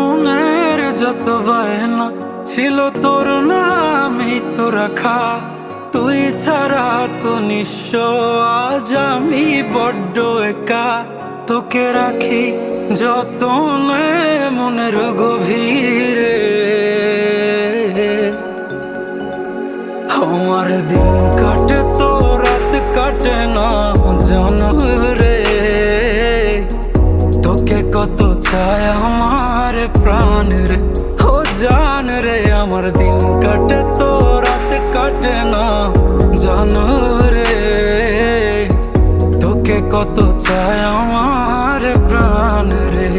মনের যত বায়না ছিল তোর নামই তো রাখা। তুই ছাড়া তো নিঃস্ব আজ আমি বড্ড একা। তোকে রাখি যতনে মনের গভীরে। আমার দিন কাটে তো রাত কাটে না জানো রে। তোকে কত চায় আমার প্রাণ রে, ও জান রে। আমার দিন কাটে তো রাত কাটে না জানো রে। তোকে কত চায় আমার প্রাণ রে।